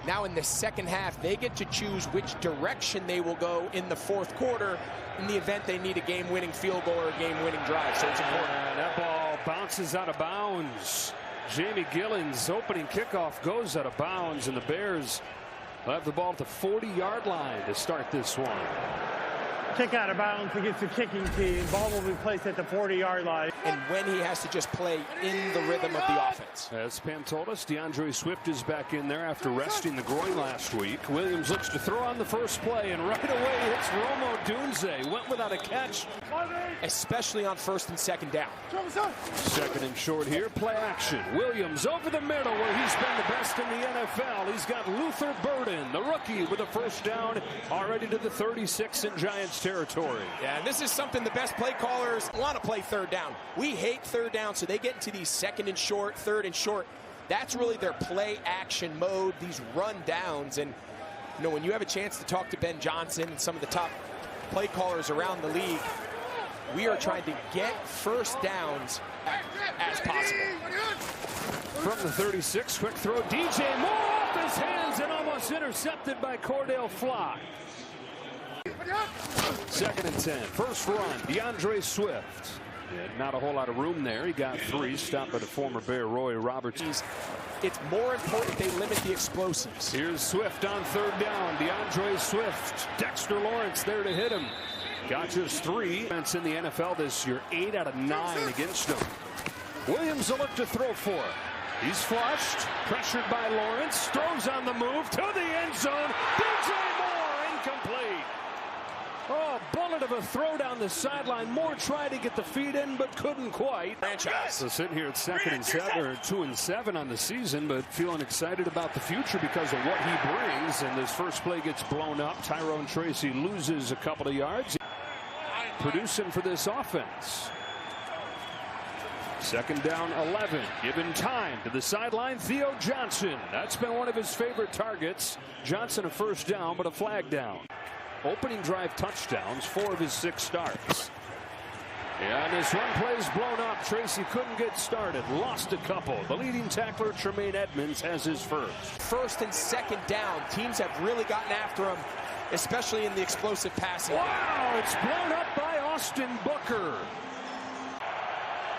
Now in the second half, they get to choose which direction they will go in the fourth quarter in the event they need a game-winning field goal or a game-winning drive. So it's important. That ball bounces out of bounds. Jamie Gillen's opening kickoff goes out of bounds, and the Bears will have the ball at the 40-yard line to start this one. Kick out of bounds against the kicking team. Ball will be placed at the 40-yard line. And when he has to just play in the rhythm of the offense. As Pam told us, DeAndre Swift is back in there after resting the groin last week. Williams looks to throw on the first play, and right away hits Romo Dunze. Went without a catch. Especially on first and second down. Second and short here, play action. Williams over the middle where he's been the best in the NFL. He's got Luther Burden, the rookie, with a first down already to the 36 in Giants territory. Yeah, and this is something the best play callers want to play third down. We hate third down, so they get into these second and short, third and short. That's really their play action mode, these run downs. And, you know, when you have a chance to talk to Ben Johnson and some of the top play callers around the league, we are trying to get first downs as possible. From the 36, quick throw, DJ Moore off his hands and almost intercepted by Cordell Flock. Second and 10, first run, DeAndre Swift. Yeah, not a whole lot of room there. He got 3, stopped by the former Bear Roy Robertson. It's more important they limit the explosives. Here's Swift on third down. DeAndre Swift. Dexter Lawrence there to hit him. Got just 3. That's in the NFL this year. 8 out of 9 against him. Williams will look to throw for it. He's flushed. Pressured by Lawrence. Throws on the move to the end zone. DJ Moore incomplete. Oh, bullet of a throw down the sideline. Moore tried to get the feet in, but couldn't quite. Franchise. So sitting here at 2nd and 7, or 2 and 7 on the season, but feeling excited about the future because of what he brings. And this first play gets blown up. Tyrone Tracy loses a couple of yards. Producing for this offense. Second down, 11. Given time to the sideline, Theo Johnson. That's been one of his favorite targets. Johnson a first down, but a flag down. Opening drive touchdowns, 4 of his 6 starts. And this run play's blown up. Tracy couldn't get started. Lost a couple. The leading tackler, Tremaine Edmonds, has his first. First and second down. Teams have really gotten after him, especially in the explosive passing. Wow, it's blown up by Austin Booker.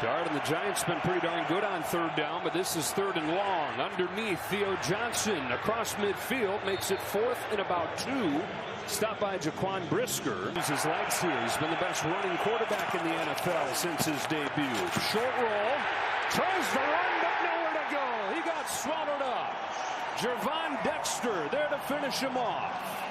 Dart and the Giants been pretty darn good on third down, but this is 3rd and long. Underneath, Theo Johnson across midfield makes it 4th and about 2. Stopped by Jaquan Brisker. Uses his legs here. He's been the best running quarterback in the NFL since his debut. Short roll. Tries to run, but nowhere to go. He got swallowed up. Jervon Dexter there to finish him off.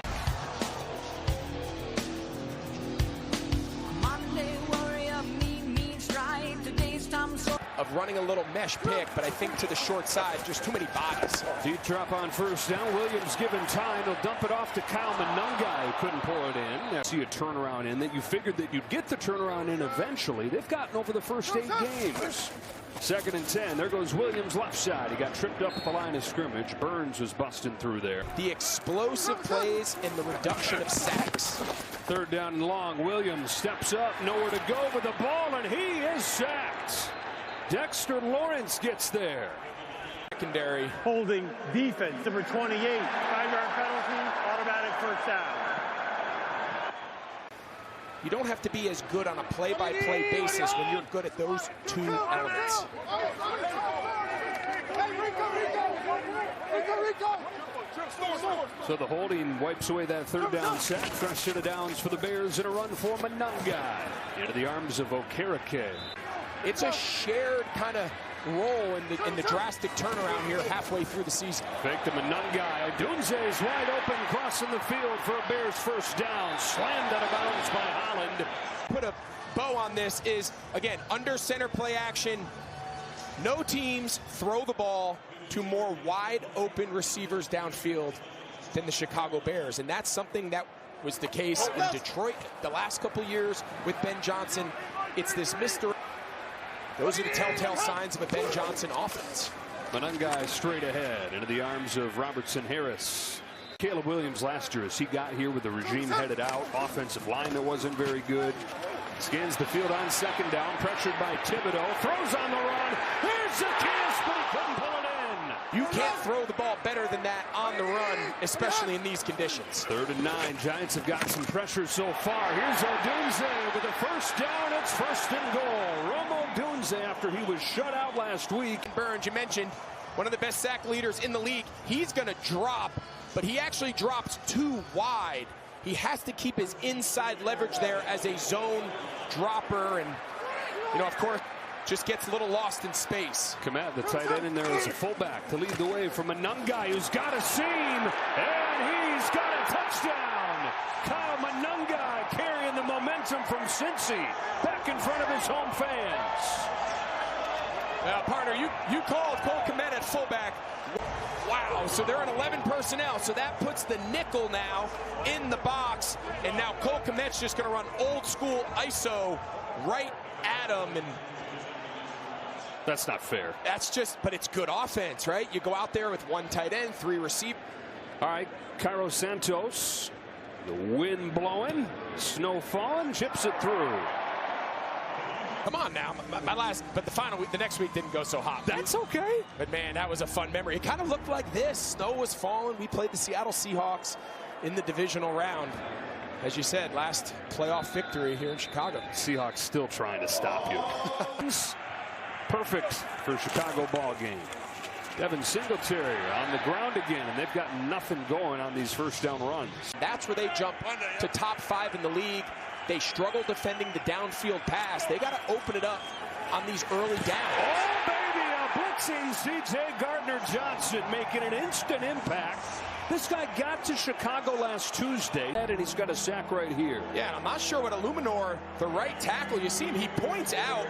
Of running a little mesh pick, but I think to the short side, just too many bodies. Deep drop on first down. Williams given time. He'll dump it off to Kyle Monunga, who couldn't pull it in. See a turnaround in that you figured that you'd get the turnaround in eventually. They've gotten over the first 8 games. Second and 10. There goes Williams left side. He got tripped up at the line of scrimmage. Burns was busting through there. The explosive plays and the reduction of sacks. Third down and long. Williams steps up. Nowhere to go with the ball, and he is sacked. Dexter Lawrence gets there. Secondary. Holding defense, number 28. 5-yard penalty, automatic first down. You don't have to be as good on a play-by-play basis when you're good at those 2 elements. So the holding wipes away that third down sack. Fresh set of downs for the Bears and a run for Monunga. Into the arms of Okereke. It's a shared kind of role in the drastic turnaround here halfway through the season. Fake to Monunga. Dunze is wide open, crossing the field for a Bears first down. Slammed out of bounds by Holland. Put a bow on this is, again, under center play action. No teams throw the ball to more wide open receivers downfield than the Chicago Bears. And that's something that was the case in Detroit the last couple years with Ben Johnson. It's this mystery. Those are the telltale signs of a Ben Johnson offense. Monunga straight ahead into the arms of Robertson Harris. Caleb Williams last year, as he got here with the regime headed out, offensive line that wasn't very good. Scans the field on second down, pressured by Thibodeau. Throws on the run. Here's the kiss, but he couldn't pull it in. You can't throw the ball better than that on the run, especially in these conditions. 3rd and 9. Giants have got some pressure so far. Here's Odunze with a first down. It's 1st and goal. Rome Odunze, after he was shut out last week. Burns, you mentioned, one of the best sack leaders in the league. He's going to drop, but he actually drops too wide. He has to keep his inside leverage there as a zone dropper, and, you know, of course, just gets a little lost in space. Komet, the tight end in there, is a fullback to lead the way from Manungai, who's got a seam, and he's got a touchdown. Kyle Manungai carrying the momentum from Cincy back in front of his home fans. Well, partner, you called Cole Komet at fullback. Wow, so they're in 11 personnel, so that puts the nickel now in the box, and now Cole Komet's just going to run old school ISO right at him, and that's not fair. That's just, but it's good offense, right? You go out there with 1 tight end, 3 receivers. All right, Cairo Santos, the wind blowing, snow falling, chips it through. Come on now, but the final week, the next week didn't go so hot. That's okay. But man, that was a fun memory. It kind of looked like this. Snow was falling. We played the Seattle Seahawks in the divisional round. As you said, last playoff victory here in Chicago. Seahawks still trying to stop you. Perfect for Chicago ball game. Devin Singletary on the ground again, and they've got nothing going on these first down runs. That's where they jump to top 5 in the league. They struggle defending the downfield pass. They got to open it up on these early downs. Oh, baby, a blitzing C.J. Gardner-Johnson making an instant impact. This guy got to Chicago last Tuesday, and he's got a sack right here. Yeah, and I'm not sure what Illuminor, the right tackle, you see him, he points out,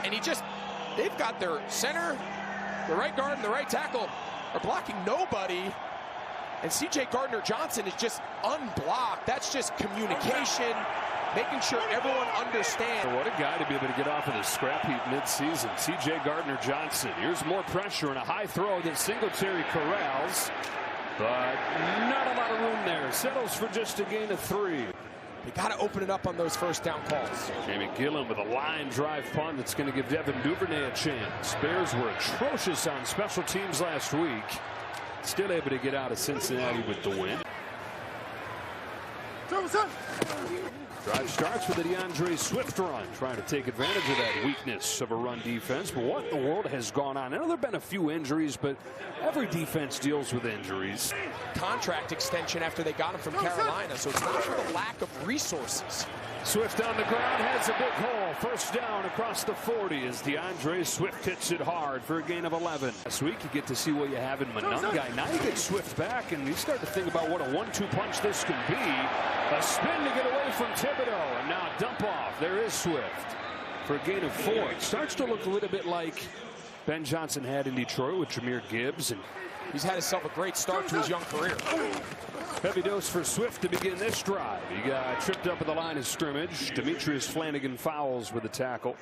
and they've got their center, the right guard, and the right tackle are blocking nobody. And C.J. Gardner-Johnson is just unblocked. That's just communication, making sure everyone understands. What a guy to be able to get off of the scrap heap mid-season. C.J. Gardner-Johnson. Here's more pressure and a high throw that Singletary corrals. But not a lot of room there. Settles for just a gain of 3. They got to open it up on those first down calls. Jamie Gillen with a line drive punt that's going to give Devin Duvernay a chance. Bears were atrocious on special teams last week. Still able to get out of Cincinnati with the win. Drive starts with a DeAndre Swift run, trying to take advantage of that weakness of a run defense. But what in the world has gone on? I know there have been a few injuries, but every defense deals with injuries. Contract extension after they got him from Carolina, so it's not for the lack of resources. Swift on the ground has a big hole. First down across the 40 as DeAndre Swift hits it hard for a gain of 11. This week you get to see what you have in Manungai. Now you get Swift back, and you start to think about what a 1-2 punch this can be. A spin to get away from Thibodeau, and now dump off. There is Swift for a gain of 4. It starts to look a little bit like Ben Johnson had in Detroit with Jahmyr Gibbs, and he's had himself a great start to his young career. Heavy dose for Swift to begin this drive. He got tripped up at the line of scrimmage. Demetrius Flanagan fouls with a tackle.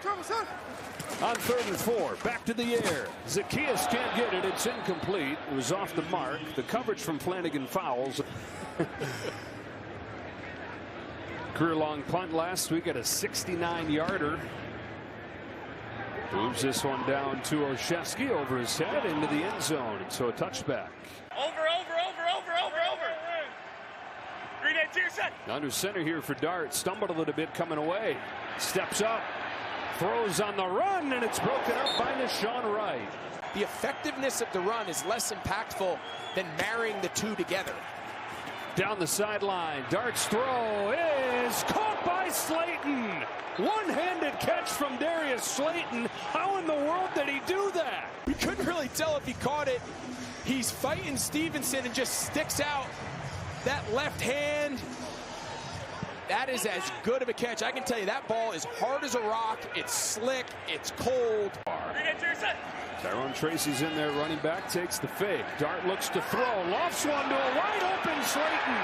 On 3rd and 4, back to the air. Zacchaeus can't get it. It's incomplete. It was off the mark. The coverage from Flanagan fouls. Career-long punt last week at a 69-yarder. Moves this one down to Olszewski over his head into the end zone. And so a touchback. Over. Green Edge to your set. Under center here for Dart. Stumbled a little bit coming away. Steps up. Throws on the run, and it's broken up by Nahshon Wright. The effectiveness of the run is less impactful than marrying the two together. Down the sideline. Dart's throw is caught by Slayton. One-handed catch from Darius Slayton. How in the world did he do that? We couldn't really tell if he caught it. He's fighting Stevenson and just sticks out that left hand. That is as good of a catch. I can tell you that ball is hard as a rock. It's slick. It's cold. Tyrone Tracy's in there. Running back takes the fake. Dart looks to throw. Lofts one to a wide open Slayton.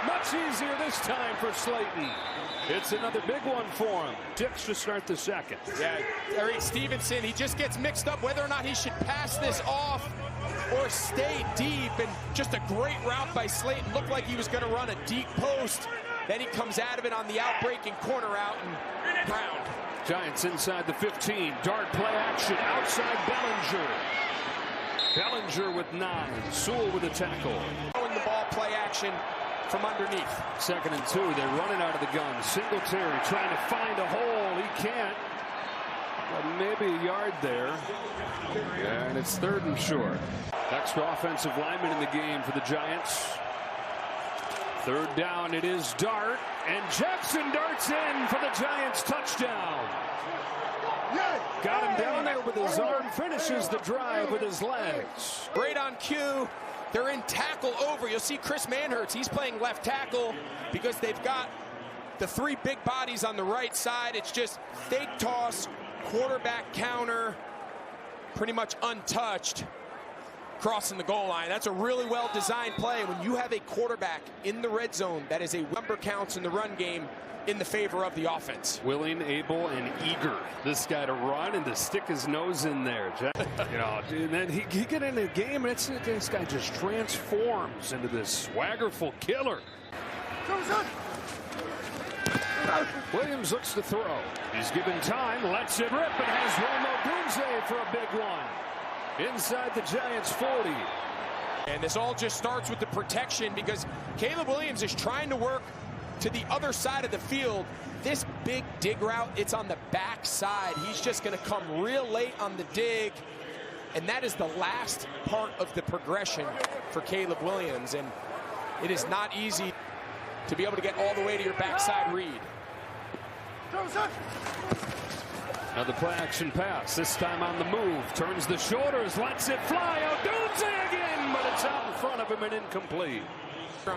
Much easier this time for Slayton. It's another big one for him. 6 to start the second. Yeah, Eric Stevenson, he just gets mixed up whether or not he should pass this off or stay deep. And just a great route by Slayton. Looked like he was going to run a deep post. Then he comes out of it on the outbreaking corner out and ground. Giants inside the 15. Dart play action outside Bellinger. Bellinger with 9. Sewell with a tackle. Throwing the ball, play action from underneath. 2nd and 2. They're running out of the gun. Singletary trying to find a hole. He can't. But maybe a yard there. And it's 3rd and short. Extra offensive lineman in the game for the Giants. 3rd down. It is Dart. And Jaxson darts in for the Giants touchdown. Got him down there with his arm. Finishes the drive with his legs. Right on cue. They're in tackle over. You'll see Chris Manhertz. He's playing left tackle because they've got the 3 big bodies on the right side. It's just fake toss, quarterback counter, pretty much untouched, crossing the goal line. That's a really well-designed play. When you have a quarterback in the red zone, that is a number counts in the run game in the favor of the offense. Willing, able, and eager. This guy to run and to stick his nose in there. You know, and then he get in the game, and this guy just transforms into this swaggerful killer. Williams looks to throw. He's given time, lets it rip, and has Romo Dunze for a big one. Inside the Giants 40. And this all just starts with the protection because Caleb Williams is trying to work to the other side of the field. This big dig route, it's on the back side. He's just going to come real late on the dig. And that is the last part of the progression for Caleb Williams. And it is not easy to be able to get all the way to your backside read. Now the play action pass, this time on the move, turns the shoulders, lets it fly. Odunze again, but it's out in front of him and incomplete.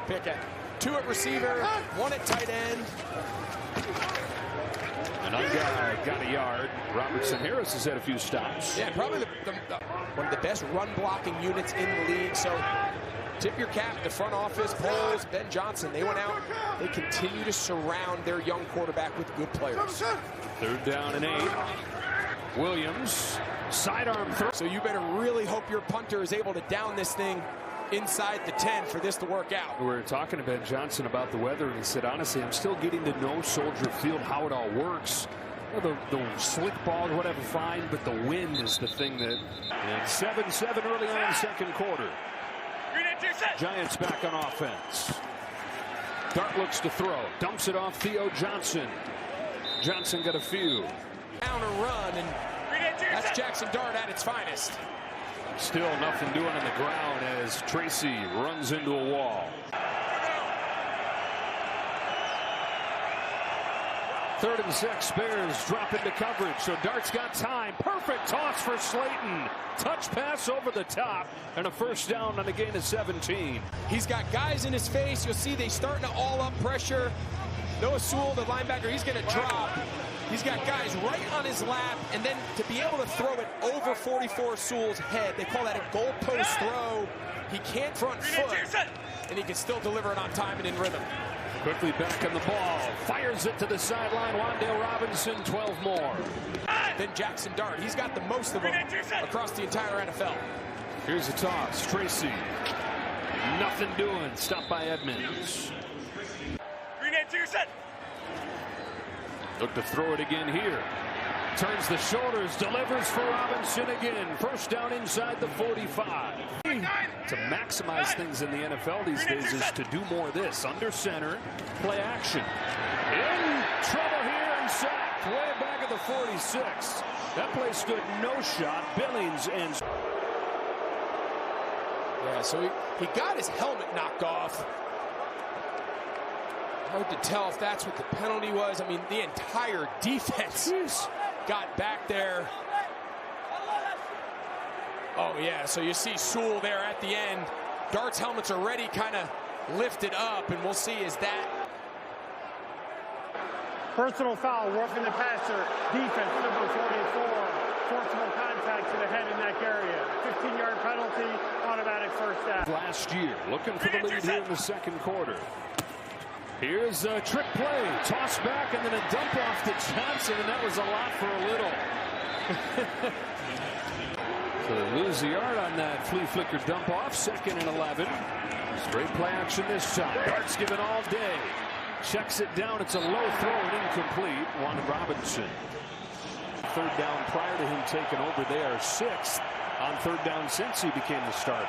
Pick at 2 at receiver, 1 at tight end. Another guy got a yard. Robertson Harris has had a few stops. Yeah, probably one of the best run blocking units in the league. So tip your cap, the front office, Poles, Ben Johnson. They went out. They continue to surround their young quarterback with good players. 3rd down and 8. Williams, sidearm throw. So you better really hope your punter is able to down this thing inside the 10 for this to work out. We were talking to Ben Johnson about the weather, and he said, honestly, I'm still getting to know Soldier Field, how it all works. You know, the slick ball, whatever, fine, but the wind is the thing that... And 7-7 early on in the 2nd quarter. Giants back on offense. Dart looks to throw. Dumps it off Theo Johnson. Johnson got a few. Down a run, and that's Jaxson Dart at its finest. Still nothing doing on the ground as Tracy runs into a wall. 3rd and 6, Bears drop into coverage, so Dart's got time. Perfect toss for Slayton. Touch pass over the top, and a 1st down on a gain of 17. He's got guys in his face. You'll see they starting to all up pressure. Noah Sewell, the linebacker, he's going to drop. He's got guys right on his lap, and then to be able to throw it over 44 Sewell's head, they call that a goalpost throw. He can't front foot, and he can still deliver it on time and in rhythm. Quickly back on the ball, fires it to the sideline. Wan'Dale Robinson, 12 more. Then Jaxson Dart, he's got the most of them across the entire NFL. Here's a toss, Tracy. Nothing doing, stopped by Edmonds. Look to throw it again here. Turns the shoulders, delivers for Robinson again. 1st down inside the 45. To maximize things in the NFL these days is to do more of this. Under center, play action. In trouble here and sacked. Way back at the 46. That play stood no shot. Billings and... Yeah, so he got his helmet knocked off. Hard to tell if that's what the penalty was. I mean, the entire defense got back there. Oh, yeah, so you see Sewell there at the end. Dart's helmet's already kind of lifted up, and we'll see is that. Personal foul, roughing the passer, defense, number 44. Forcible contact to the head in that area. 15-yard penalty, automatic 1st down. Last year, looking for the lead here in the 2nd quarter. Here's a trick play, toss back, and then a dump off to Johnson, and that was a lot for a little. So they lose the yard on that flea flicker dump off. 2nd and 11. Straight play action this time. Dart's given all day. Checks it down. It's a low throw and incomplete. Wanted Robinson. third down prior to him taking over. They are 6th on third down since he became the starter.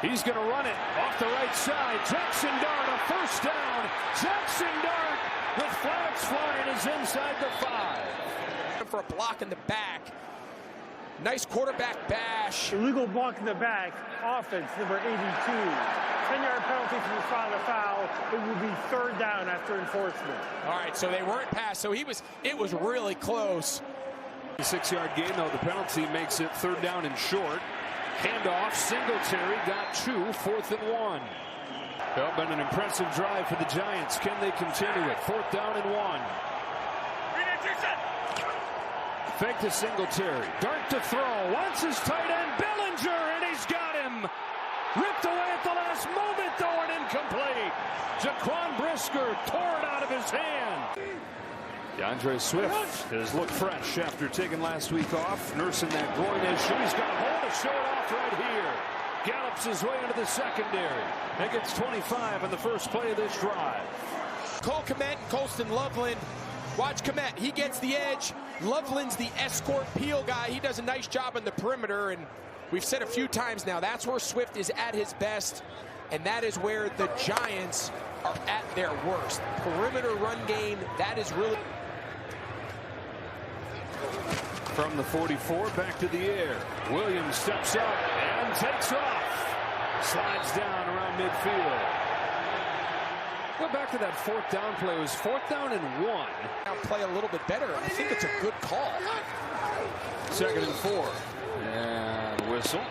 He's going to run it off the right side. Jaxson Dart, a first down. Jaxson Dart with flags flying is inside the 5. For a block in the back. Nice quarterback bash. Illegal block in the back. Offense, number 82. 10-yard penalty from the spot of the foul. It will be third down after enforcement. All right, so they weren't passed. So it was really close. 6-yard gain, though. The penalty makes it third down and short. Handoff, Singletary got 2, 4th and 1. Well, been an impressive drive for the Giants. Can they continue it? 4th down and 1. Fake to Singletary. Dart to throw. Wants his tight end, Bellinger, and he's got him. Ripped away at the last moment, though, and incomplete. Jaquan Brisker tore it out of his hand. DeAndre Swift has looked fresh after taking last week off, nursing that groin issue. He's got a hole to show it off right here. Gallops his way into the secondary. That gets 25 on the first play of this drive. Cole Kmet and Colston Loveland. Watch Kmet. He gets the edge. Loveland's the escort peel guy. He does a nice job on the perimeter, and we've said a few times now, that's where Swift is at his best, and that is where the Giants are at their worst. Perimeter run game, that is really... From the 44, back to the air. Williams steps up and takes off. Slides down around midfield. Go back to that 4th down play. It was 4th down and 1. Now play a little bit better. I think it's a good call. 2nd and 4. And whistle.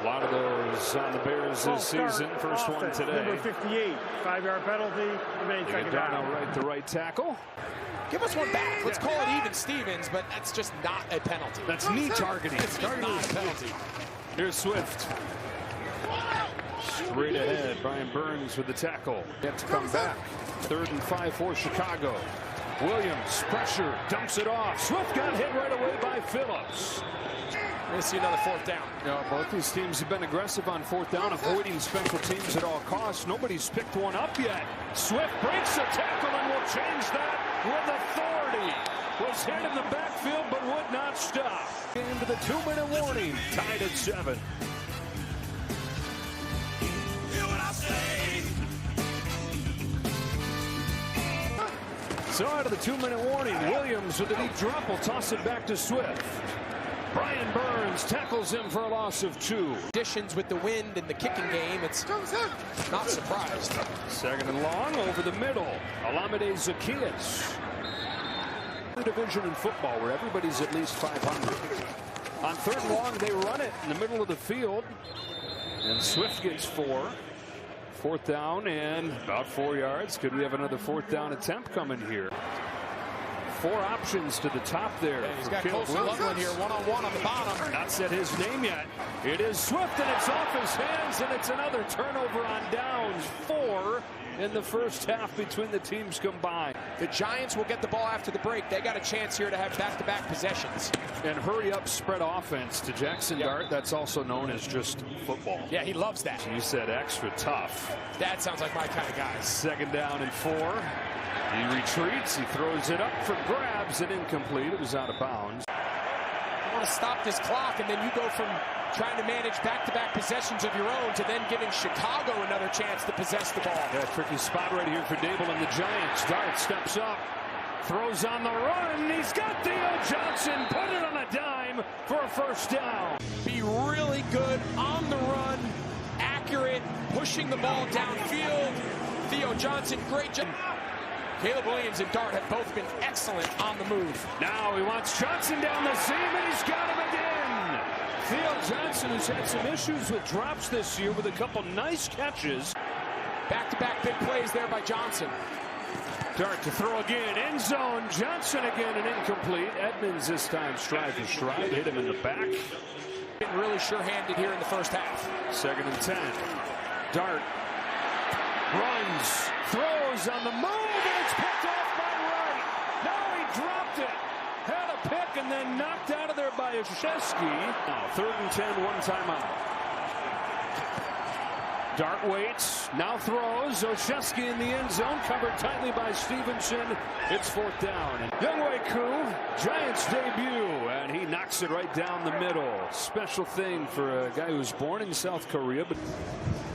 A lot of those on the Bears this season. First one today. Number 58, 5-yard penalty. Remaining second down. Right, the right tackle. Give us one back. Let's call it even Stevens, but that's just not a penalty. That's knee targeting. It's not a penalty. Here's Swift. Straight ahead, Brian Burns with the tackle. Yet to come back. 3rd and 5 for Chicago. Williams, pressure, dumps it off. Swift got hit right away by Phillips. We're going to see another 4th down. Both these teams have been aggressive on 4th down, avoiding special teams at all costs. Nobody's picked one up yet. Swift breaks the tackle and will change that with authority. Was hit in the backfield but would not stop. Into the 2-minute warning, tied at 7. So out of the 2-minute warning, Williams with a deep drop will toss it back to Swift. Brian Burns tackles him for a loss of 2. Additions with the wind and the kicking game, it's not surprised. 2nd and long over the middle. Olamide Zacchaeus. Division in football where everybody's at least 500. On 3rd and long, they run it in the middle of the field. And Swift gets 4. 4th down and about 4 yards. Could we have another 4th down attempt coming here? 4 options to the top there. Yeah, he's got Colston Loveland here, one-on-one on the bottom. Not said his name yet. It is Swift, and it's off his hands, and it's another turnover on downs. 4 in the first half between the teams combined. The Giants will get the ball after the break. They got a chance here to have back-to-back possessions. And hurry-up spread offense to Jaxson Dart. That's also known as just football. Yeah, he loves that. You said extra tough. That sounds like my kind of guy. 2nd down and 4. He retreats. He throws it up for grabs and incomplete. It was out of bounds. You want to stop this clock, and then you go from trying to manage back-to-back possessions of your own to then giving Chicago another chance to possess the ball. Yeah, tricky spot right here for Dable and the Giants. Dart steps up, throws on the run. He's got Theo Johnson. Put it on a dime for a first down. Be really good on the run, accurate, pushing the ball downfield. Theo Johnson, great job. Caleb Williams and Dart have both been excellent on the move. Now he wants Johnson down the seam, and he's got him again. Theo Johnson has had some issues with drops this year with a couple nice catches. Back-to-back big plays there by Johnson. Dart to throw again, end zone. Johnson again, and incomplete. Edmonds this time stride for stride, hit him in the back. Been really sure-handed here in the first half. 2nd and 10. Dart runs, throws on the move, and it's picked off by Wright. Now he dropped it. Had a pick and then knocked out of there by Krzyzewski. Now 3rd and 10, one timeout. Dart waits, now throws. Olszewski in the end zone, covered tightly by Stevenson. It's 4th down. And Younghoe Koo, Giants debut, and he knocks it right down the middle. Special thing for a guy who was born in South Korea, but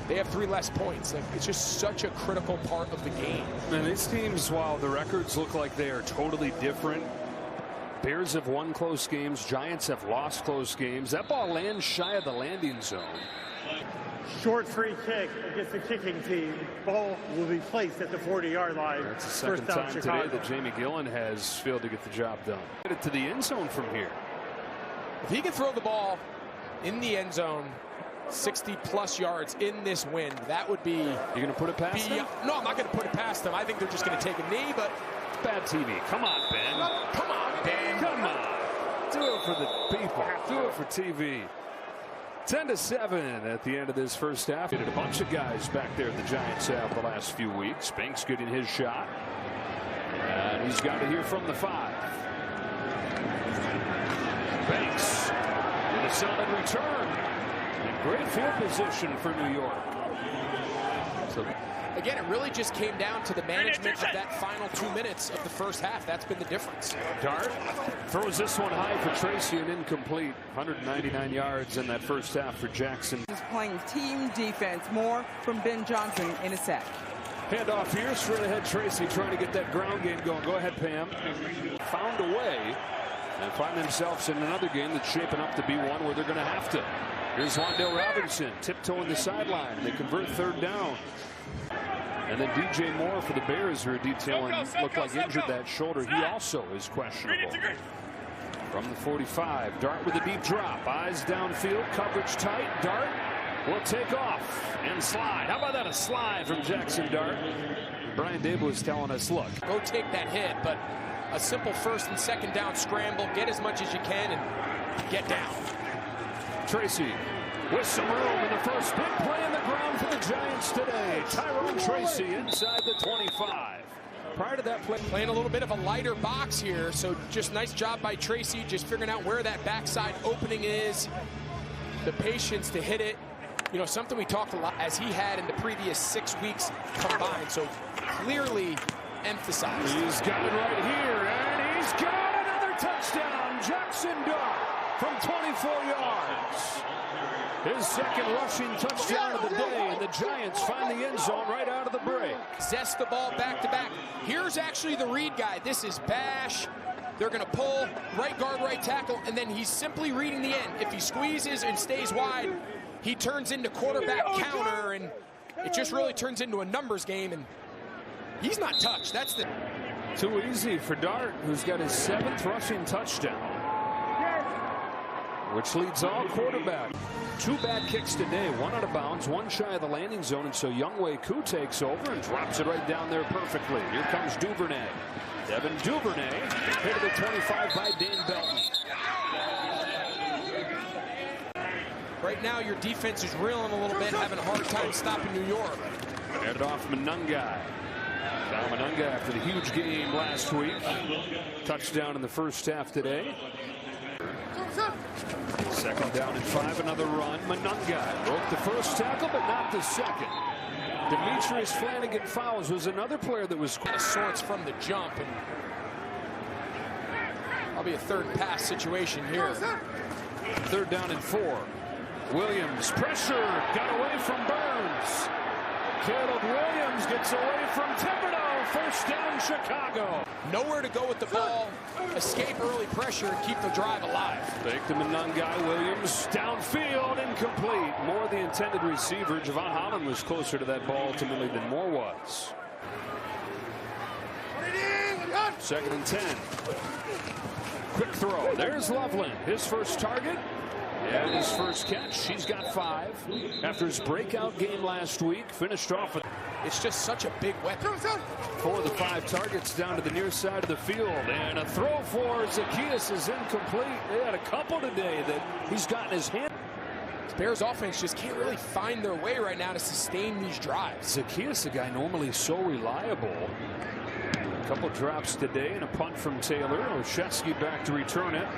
they have 3 less points. Like, it's just such a critical part of the game. And these teams, while the records look like they are totally different, Bears have won close games. Giants have lost close games. That ball lands shy of the landing zone. Short free kick against the kicking team. Ball will be placed at the 40-yard line. That's the second time today that Jamie Gillen has failed to get the job done. Get it to the end zone from here. If he can throw the ball in the end zone 60+ yards in this wind, that would be... You're going to put it past them? No, I'm not going to put it past them. I think they're just going to take a knee, but... Bad TV. Come on, Ben. Come on, Ben. Come on. Do it for the people. Do it for TV. 10-7 at the end of this first half. A bunch of guys back there the Giants have the last few weeks. Banks getting his shot. And he's got it here from the 5. Banks with a solid return. And great field position for New York. So, again, it really just came down to the management of that final 2 minutes of the first half. That's been the difference. Dart throws this one high for Tracy and incomplete. 199 yards in that first half for Jaxson. He's playing team defense more from Ben Johnson in a sack. Handoff here, straight ahead Tracy trying to get that ground game going. Go ahead, Pam. Found a way and find themselves in another game that's shaping up to be one where they're going to have to. Here's Wandale Robinson tiptoeing the sideline. They convert 3rd down. And then DJ Moore for the Bears, who are detailing, looked like injured that shoulder. He also is questionable. From the 45, Dart with a deep drop. Eyes downfield, coverage tight. Dart will take off and slide. How about that, a slide from Jaxson Dart? Brian Dable was telling us, look, go take that hit, but a simple 1st and 2nd down scramble. Get as much as you can and get down. Tracy with some room in the first big play on the ground for the Giants today. Tyrone Tracy inside the 25. Prior to that play, playing a little bit of a lighter box here, so just nice job by Tracy, just figuring out where that backside opening is, the patience to hit it. You know, something we talked a lot as he had in the previous 6 weeks combined, so clearly emphasized. He's got it right here, and he's got another touchdown. Jaxson Dart from 24 yards. His second rushing touchdown of the day, and the Giants find the end zone right out of the break. Zest the ball back to back. Here's actually the read guy. This is Bash. They're going to pull right guard, right tackle, and then he's simply reading the end. If he squeezes and stays wide, he turns into quarterback counter, and it just really turns into a numbers game, and he's not touched. That's the... Too easy for Dart, who's got his 7th rushing touchdown, which leads all quarterback. 2 bad kicks today, 1 out of bounds, 1 shy of the landing zone, and so Younghoe Koo takes over and drops it right down there perfectly. Here comes Duvernay. Devin Duvernay hit to the 25 by Dane Belton. Right now, your defense is reeling a little bit, having a hard time stopping New York. Headed off Monungai. Now Monungai after the huge game last week. Touchdown in the first half today. 2nd down and 5, another run. Monungai broke the first tackle, but not the second. Demetrius Flanagan-Fowles was another player that was of sorts from the jump, and probably a 3rd pass situation here. 3rd down and 4. Williams, pressure, got away from Burns. Caleb Williams gets away from Thibodeau. 1st down, Chicago. Nowhere to go with the ball. Escape early pressure and keep the drive alive. Fake to Monungai. Williams downfield, incomplete. Moore the intended receiver. Javon Holland was closer to that ball ultimately than Moore was. 2nd and 10. Quick throw. There's Loveland. His first target. And his first catch. He's got 5. After his breakout game last week, finished off with... It's just such a big weapon. 4 of the 5 targets down to the near side of the field. And a throw for Zacchaeus is incomplete. They had a couple today that he's got in his hand. The Bears offense just can't really find their way right now to sustain these drives. Zacchaeus, a guy normally so reliable. A couple drops today and a punt from Taylor. Olszewski back to return it.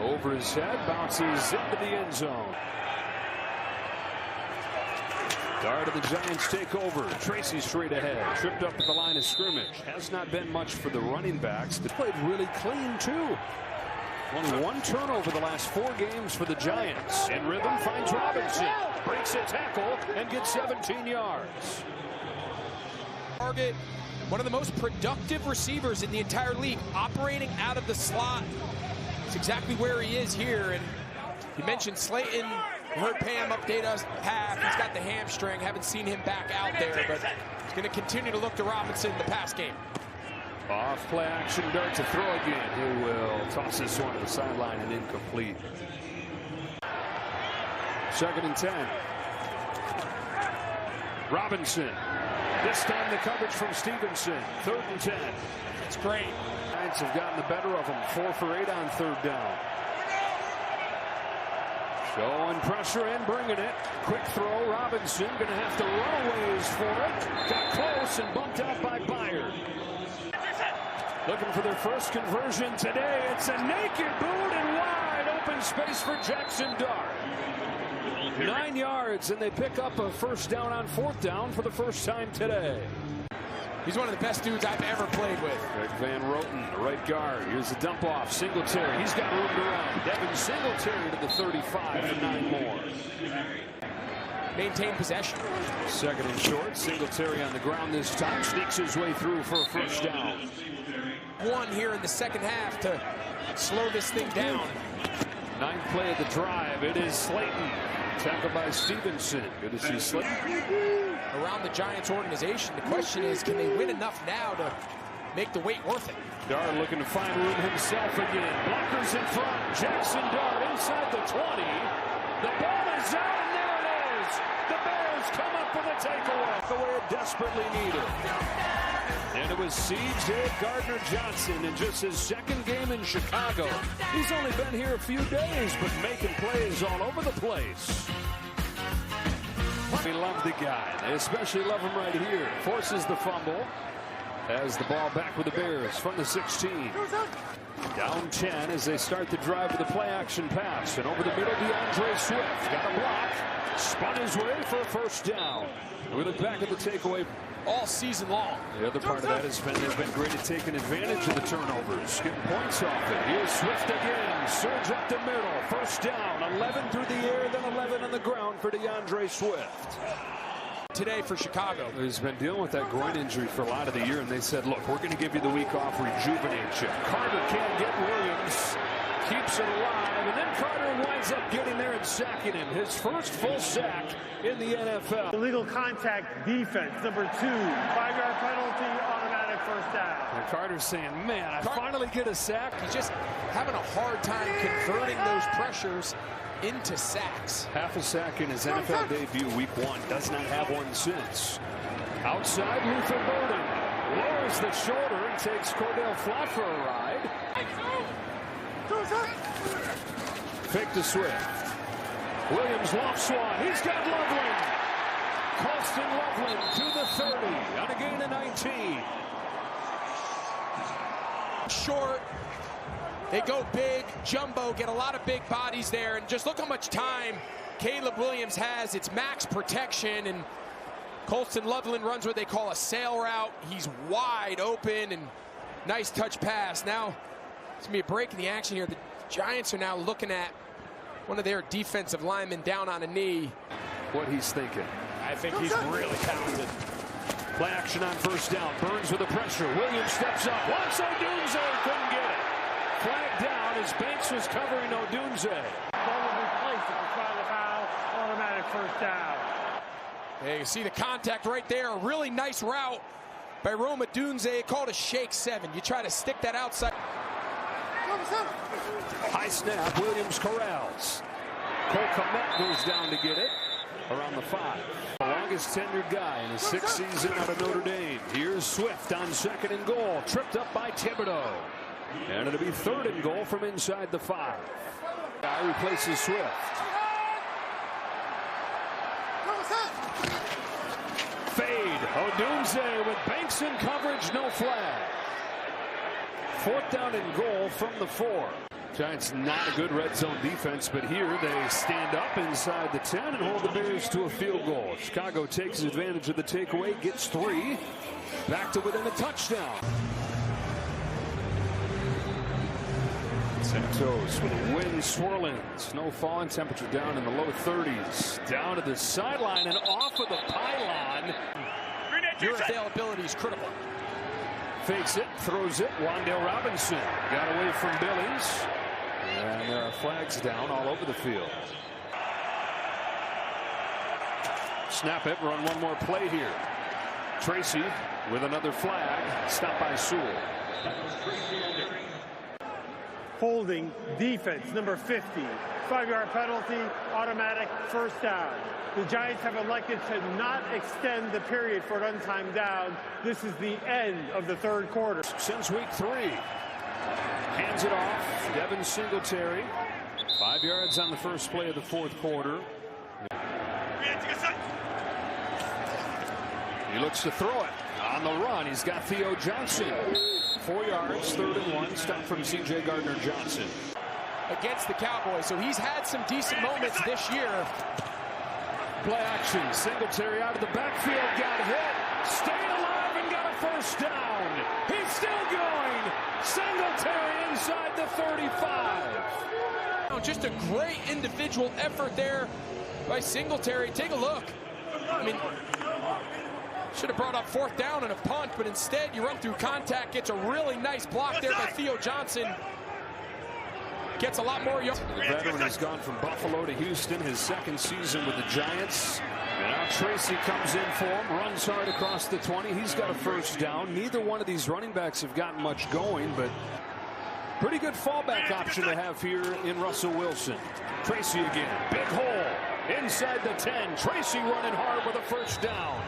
Over his head, bounces into the end zone. Dart of the Giants take over. Tracy straight ahead. Tripped up at the line of scrimmage. Has not been much for the running backs. They played really clean, too. Only one turnover the last 4 games for the Giants. In rhythm, finds Robinson. Breaks a tackle and gets 17 yards. Target, one of the most productive receivers in the entire league, operating out of the slot. It's exactly where he is here. And you mentioned Slayton. You heard Pam update us half. He's got the hamstring. Haven't seen him back out there, but he's going to continue to look to Robinson in the pass game. Off play action, Dart to throw again. He will toss this one to the sideline and incomplete. 2nd and 10. Robinson. This time the coverage from Stevenson. 3rd and 10. It's great. Giants have gotten the better of them. 4 for 8 on 3rd down. Showing pressure and bringing it. Quick throw. Robinson going to have to run a ways for it. Got close and bumped out by Byard. Looking for their first conversion today. It's a naked boot and wide open space for Jaxson Dart. 9 yards, and they pick up a 1st down on 4th down for the first time today. He's one of the best dudes I've ever played with. Greg Van Roten, the right guard. Here's the dump off. Singletary. He's got room to run. Devin Singletary to the 35 for 9 more. Maintain possession. 2nd and short. Singletary on the ground this time. Sneaks his way through for a 1st down. One here in the 2nd half to slow this thing down. 9th play of the drive. It is Slayton. Tackled by Stevenson. Good to see Slayton. Around the Giants organization, the question is, can they win enough now to make the wait worth it? Dart looking to find room himself again. Blockers in front. Jaxson Dart inside the 20. The ball is out, and there it is. The Bears come up with a takeaway. The way it desperately needed. And it was C.J. Gardner-Johnson in just his 2nd game in Chicago. He's only been here a few days, but making plays all over the place. We love the guy. They especially love him right here. Forces the fumble. Has the ball back with the Bears from the 16. Down 10 as they start the drive with a play-action pass. And over the middle, DeAndre Swift. Got a block. Spun his way for a 1st down. We look back at the takeaway all season long. The other part of that has been they've been great at taking advantage of the turnovers. Getting points off it. Here's Swift again. Surge up the middle. 1st down. 11 through the air, then 11 on the ground for DeAndre Swift. Today for Chicago. He's been dealing with that groin injury for a lot of the year, and they said, look, we're going to give you the week off, rejuvenate you. Carter can't get Williams. Keeps it alive, and then Carter winds up getting there and sacking him. His first full sack in the NFL. Illegal contact defense, number 2. 5-yard penalty, automatic 1st down. And Carter's saying, man, I finally get a sack. He's just having a hard time converting those pressures into sacks. Half a sack in his NFL debut week 1. Does not have one since. Outside, Luther Burden lowers the shoulder and takes Cordell Flott for a ride. Fake to Swift. Williams lofts one. He's got Loveland. Colston Loveland to the 30 on a gain of 19. Short. They go big, jumbo, get a lot of big bodies there, and just look how much time Caleb Williams has. It's max protection, and Colston Loveland runs what they call a sail route. He's wide open, and nice touch pass. Now, it's going to be a break in the action here. The Giants are now looking at one of their defensive linemen down on a knee. What he's thinking. I think he's really talented. Play action on 1st down. Burns with the pressure. Williams steps up. Once Odunze couldn't get it. Flag down as Banks was covering Odunze. Ball will be placed at the side of the foul, automatic 1st down. Hey, you see the contact right there. A really nice route by Rome Odunze, called a shake 7. You try to stick that outside. High snap, Williams corrals. Cole Kmet goes down to get it around the 5. The longest tenured guy in his 6th season out of Notre Dame. Here's Swift on 2nd and goal, tripped up by Thibodeau. And it'll be 3rd and goal from inside the 5. Guy replaces Swift. Fade. Odunze with Banks in coverage, no flag. 4th down and goal from the 4. Giants not a good red zone defense, but here they stand up inside the 10 and hold the Bears to a field goal. Chicago takes advantage of the takeaway, gets 3, back to within a touchdown. Santos with a wind swirling, snow falling, temperature down in the low 30s. Down to the sideline and off of the pylon. Your availability is critical. Fakes it, throws it. Wan'Dale Robinson got away from Billings. And there are flags down all over the field. Snap it, run one more play here. Tracy with another flag. Stopped by Sewell. Holding defense, number 50. 5-yard penalty, automatic first down. The Giants have elected to not extend the period for an untimed down. This is the end of the third quarter. Since week 3. Hands it off. Devin Singletary. 5 yards on the first play of the fourth quarter. He looks to throw it. On the run, he's got Theo Johnson. 4 yards, 3rd and 1. Stop from C.J. Gardner-Johnson. Against the Cowboys, so he's had some decent moments this year. Play action. Singletary out of the backfield, got hit. Stayed alive and got a first down. He's still going. Singletary inside the 35. Just a great individual effort there by Singletary. Take a look. I mean, should have brought up 4th down and a punt, but instead you run through contact. Gets a really nice block there by Theo Johnson. Gets a lot more. The veteran has gone from Buffalo to Houston, his 2nd season with the Giants. And now Tracy comes in for him, runs hard across the 20. He's got a first down. Neither one of these running backs have gotten much going, but pretty good fallback option to have here in Russell Wilson. Tracy again, big hole inside the 10. Tracy running hard with a first down.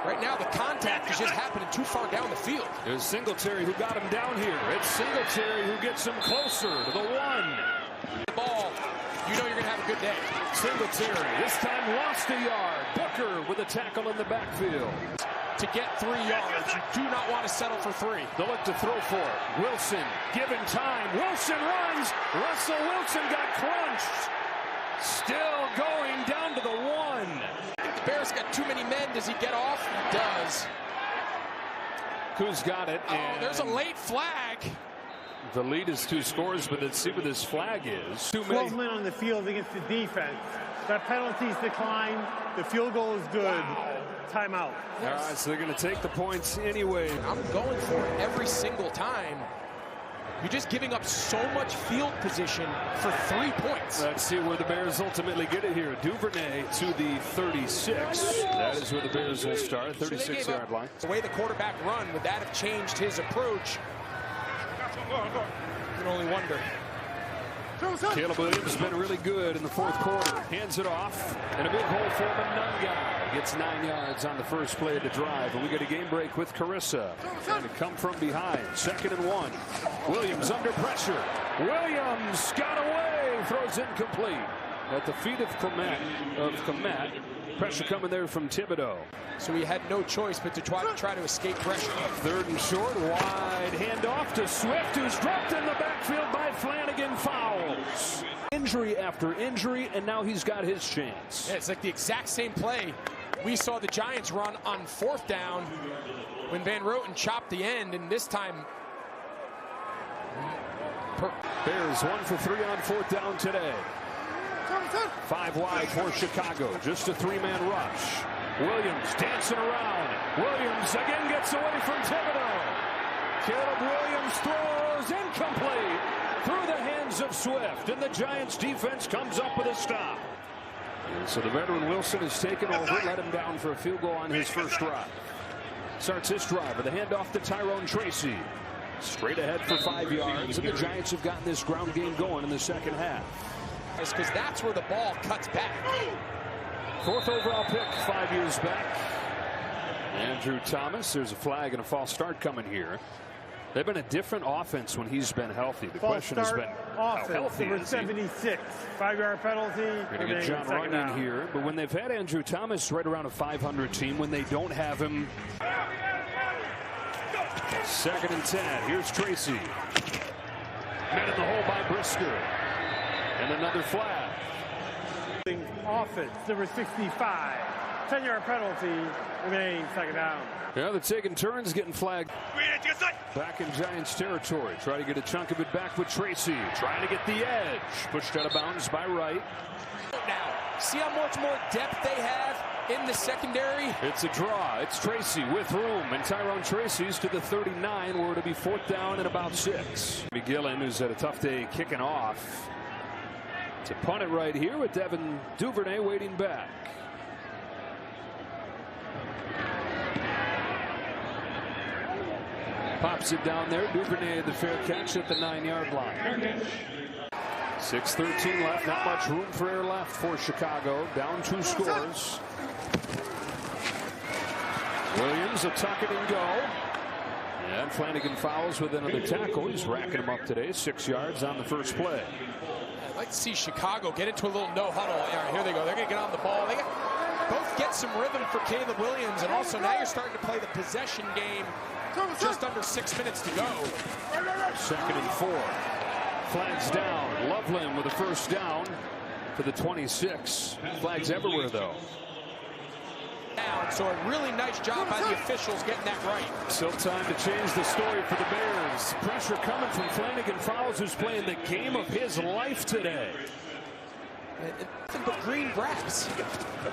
Right now, the contact is just happening too far down the field. There's Singletary who got him down here. It's Singletary who gets him closer to the 1. The ball, you know you're going to have a good day. Singletary, this time lost a yard. Booker with a tackle in the backfield. To get 3 yards, you do not want to settle for 3. They'll look to throw for it. Wilson, given time. Wilson runs. Russell Wilson got crunched. Still going down to the 1. The Bears got too many men. Does he get off? He does. Who's got it? Oh, there's a late flag. The lead is 2 scores, but let's see what this flag is. 12 men on the field against the defense. That penalty's declined. The field goal is good. Timeout. All right, so they're going to take the points anyway. I'm going for it every single time. You're just giving up so much field position for 3 points. Let's see where the Bears ultimately get it here. Duvernay to the 36. That is where the Bears will start, 36-yard line. The way the quarterback run, would that have changed his approach? You can only wonder. Caleb Williams has been really good in the fourth quarter. Hands it off, and a big hole for Monunga. Gets 9 yards on the first play of the drive, and we get a game break with Carissa. Trying to come from behind. 2nd and 1. Williams under pressure. Williams got away. Throws incomplete. At the feet of Komet. Pressure coming there from Thibodeau. So he had no choice but to try to escape pressure. 3rd and short, wide handoff to Swift, who's dropped in the backfield by Flanagan. Fouls. Injury after injury, and now he's got his chance. Yeah, it's like the exact same play we saw the Giants run on 4th down when Van Roten chopped the end, and this time Bears 1 for 3 on 4th down today. 5 wide for Chicago. Just a 3-man rush. Williams dancing around. Williams again gets away from Thibodeau. Caleb Williams throws incomplete through the hands of Swift, and the Giants defense comes up with a stop. And so the veteran Wilson has taken over, let him down for a field goal on his first drive. Starts his drive with a handoff to Tyrone Tracy. Straight ahead for 5 yards, and the Giants have gotten this ground game going in the second half. Because that's where the ball cuts back. 4th overall pick 5 years back. Andrew Thomas. There's a flag and a false start coming here. They've been a different offense when he's been healthy. The question has been how healthy is he? 76. 5-yard penalty. We're going to get John Runyon here. But when they've had Andrew Thomas right around a 500 team, when they don't have him. 2nd and 10. Here's Tracy. Met in the hole by Brisker. And another flag. Offense, number 65. 10-yard penalty, remaining second down. Yeah, they're taking turns getting flagged. Back in Giants territory. Try to get a chunk of it back with Tracy. Trying to get the edge. Pushed out of bounds by Wright. Now, see how much more depth they have in the secondary? It's a draw. It's Tracy with room. And Tyrone Tracy's to the 39, where it'll be 4th down and about 6. McGillen, who's had a tough day kicking off, to punt it right here with Devin Duvernay waiting back. Pops it down there. Duvernay the fair catch at the 9-yard line. 6:13 left. Not much room for error left for Chicago. Down 2 scores. Williams will tuck it and go. And Flanagan fouls with another tackle. He's racking him up today. 6 yards on the first play. I'd like to see Chicago get into a little no huddle. All right, here they go. They're going to get on the ball. They both get some rhythm for Caleb Williams. And also now you're starting to play the possession game. Just under 6 minutes to go. 2nd and 4. Flags down. Loveland with a first down for the 26. Flags everywhere, though. So a really nice job by the officials getting that right. Still time to change the story for the Bears. Pressure coming from Flanagan Fowles, who's playing the game of his life today. Nothing but green grass.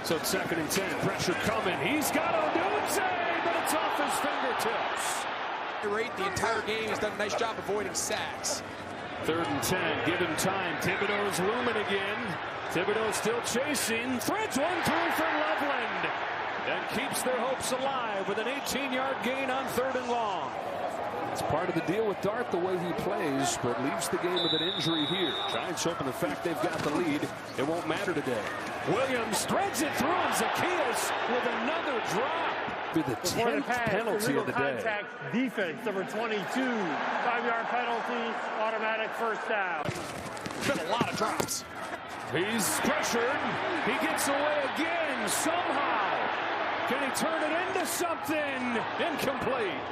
So it's 2nd and 10. Pressure coming. He's got Odunze, but it's off his fingertips. The entire game, he's done a nice job avoiding sacks. 3rd and 10. Give him time. Thibodeau's looming again. Thibodeau still chasing. Threads one through for Loveland. And keeps their hopes alive with an 18-yard gain on 3rd and long. It's part of the deal with Dart, the way he plays, but leaves the game with an injury here. Giants hoping the fact they've got the lead, it won't matter today. Williams threads it through, and Zacchaeus with another drop. Be the 10th penalty of the day. Contact defense, number 22. 5-yard penalty, automatic first down. There's been a lot of drops. He's pressured. He gets away again somehow. Can he turn it into something? Incomplete.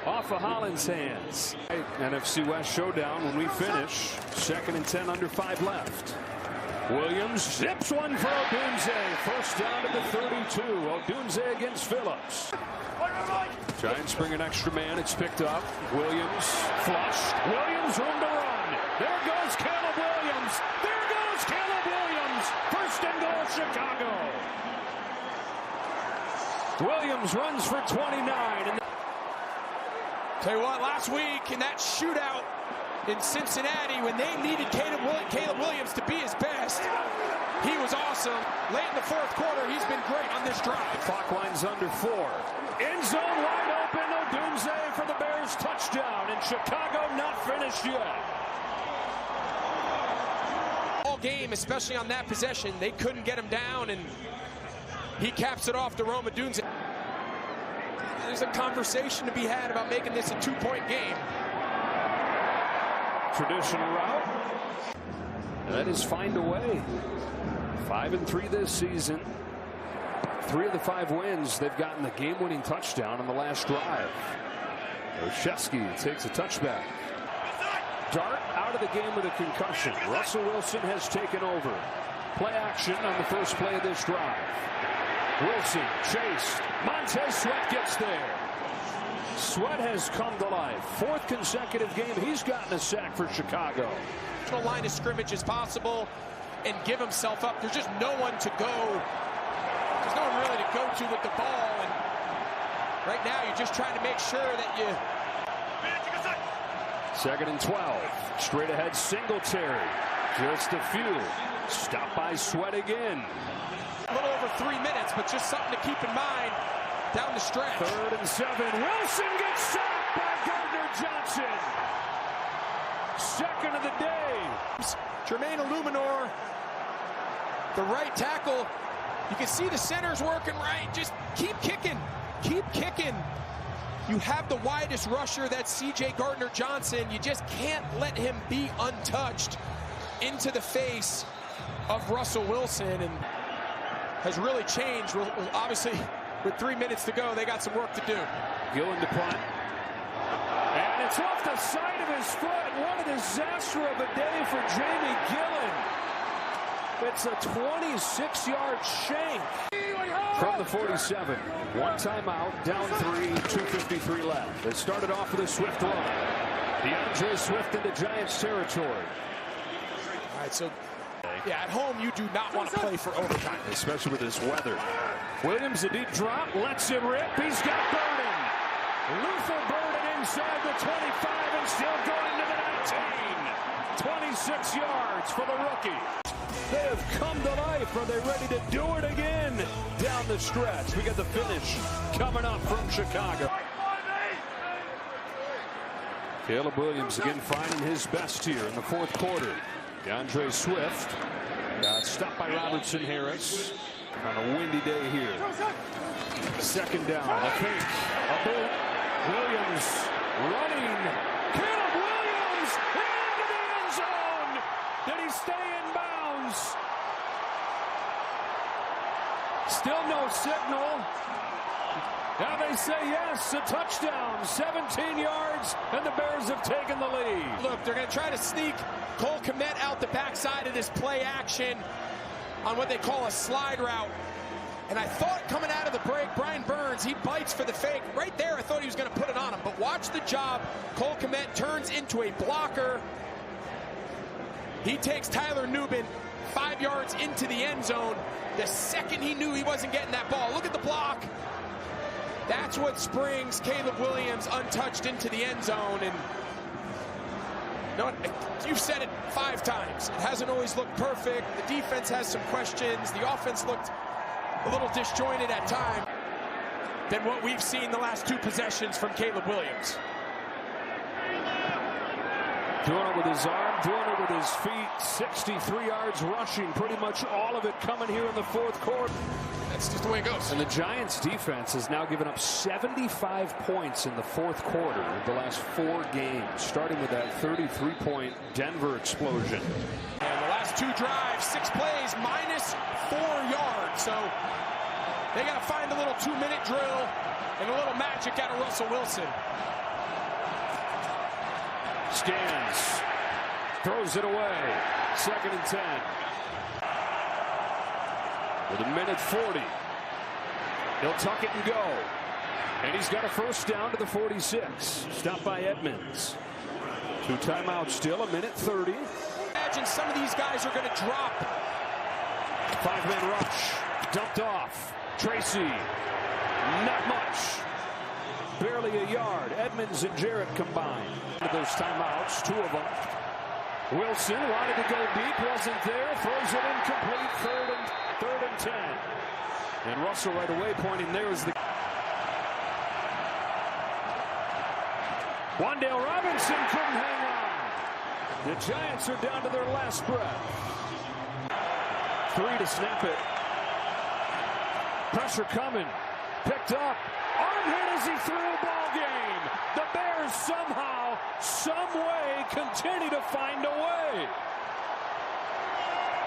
Off of Holland's hands. NFC West showdown when we finish. 2nd and 10, under 5 left. Williams zips one for Odunze. First down to the 32. Odunze against Phillips. Giants bring an extra man. It's picked up. Williams flush. Williams room to run. There goes Caleb Williams. There goes Caleb Williams. 1st and goal, Chicago. Williams runs for 29. And tell you what, last week in that shootout in Cincinnati, when they needed Caleb Williams to be his best, he was awesome. Late in the 4th quarter, he's been great on this drive. Clock line's under 4. End zone wide open. Odunze for the Bears touchdown. And Chicago not finished yet. All game, especially on that possession, they couldn't get him down, and he caps it off to Rome Odunze. There's a conversation to be had about making this a 2-point game. Traditional route. And that is find a way. 5-3 this season. 3 of the 5 wins, they've gotten the game-winning touchdown on the last drive. Oshesky takes a touchback. Dart out of the game with a concussion. Russell Wilson has taken over. Play action on the first play of this drive. Wilson chased. Montez Sweat gets there. Sweat has come to life. 4th consecutive game he's gotten a sack for Chicago. Line of scrimmage as possible and give himself up. There's just no one to go. There's no one really to go to with the ball. And right now you're just trying to make sure that you... 2nd and 12. Straight ahead Singletary. Just a few. Stopped by Sweat again. A little over 3 minutes, but just something to keep in mind down the stretch. 3rd and 7. Wilson gets sacked by Gardner Johnson. 2nd of the day. Jermaine Illuminor, the right tackle. You can see the center's working right. Just keep kicking. Keep kicking. You have the widest rusher, that's C.J. Gardner Johnson. You just can't let him be untouched into the face of Russell Wilson, and has really changed. Obviously, with 3 minutes to go, they got some work to do. Gillen to punt. And And it's off the side of his foot. What a disaster of a day for Jamie Gillen. It's a 26-yard shank from the 47. One timeout, down 3, 2:53 left. They started off with a swift run. DeAndre Swift into Giants territory. All right, so yeah, at home you do not want to play for overtime, Especially with this weather. Williams, a deep drop, lets him rip. He's got Burden. Luther Burden inside the 25 and still going to the 19. 26 yards for the rookie. They have come to life. Are they ready to do it again down the stretch? We got the finish coming up from Chicago. Caleb Williams again finding his best here in the fourth quarter. DeAndre Swift got stopped by Robertson Harris on a windy day here. Second down, a fake, a boot. Williams running. Caleb Williams into the end zone. Did he stay in bounds? Still no signal. Now they say yes, a touchdown, 17 yards, and the Bears have taken the lead. Look, they're going to try to sneak Cole Kmet out the backside of this play action on what they call a slide route. And I thought coming out of the break, Brian Burns, he bites for the fake. Right there, I thought he was going to put it on him. But watch the job. Cole Kmet turns into a blocker. He takes Tyler Nubin 5 yards into the end zone. The second he knew he wasn't getting that ball. Look at the block. That's what springs Caleb Williams untouched into the end zone. And you know what? You've said it 5 times. It hasn't always looked perfect. The defense has some questions. The offense looked a little disjointed at times than what we've seen the last 2 possessions from Caleb Williams. Doing it with his arm, doing it with his feet. 63 yards rushing, pretty much all of it coming here in the fourth quarter. That's just the way it goes. And the Giants defense has now given up 75 points in the fourth quarter of the last 4 games, starting with that 33-point Denver explosion. And the last 2 drives, 6 plays, minus 4 yards. So they got to find a little 2-minute drill and a little magic out of Russell Wilson. Scans, throws it away. 2nd and 10. With a minute 40. He'll tuck it and go. And he's got a first down to the 46. Stopped by Edmonds. 2 timeouts still, a minute 30. Imagine some of these guys are going to drop. 5-man rush. Dumped off. Tracy. Not much. Barely a yard. Edmonds and Jarrett combined. Those timeouts, 2 of them. Wilson wanted to go deep, wasn't there. Throws it incomplete. Third and 10. And Russell right away pointing there is the... Wan'Dale Robinson couldn't hang on. The Giants are down to their last breath. 3 to snap it. Pressure coming. Picked up. Arm hit as he threw a ball game. The Bears somehow, some way, continue to find a way.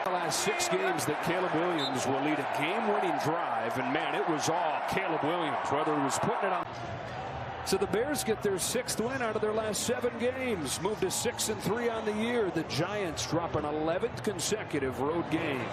The last 6 games that Caleb Williams will lead a game-winning drive, and man, it was all Caleb Williams, whether he was putting it on. So the Bears get their 6th win out of their last 7 games, move to 6-3 on the year. The Giants drop an 11th consecutive road game.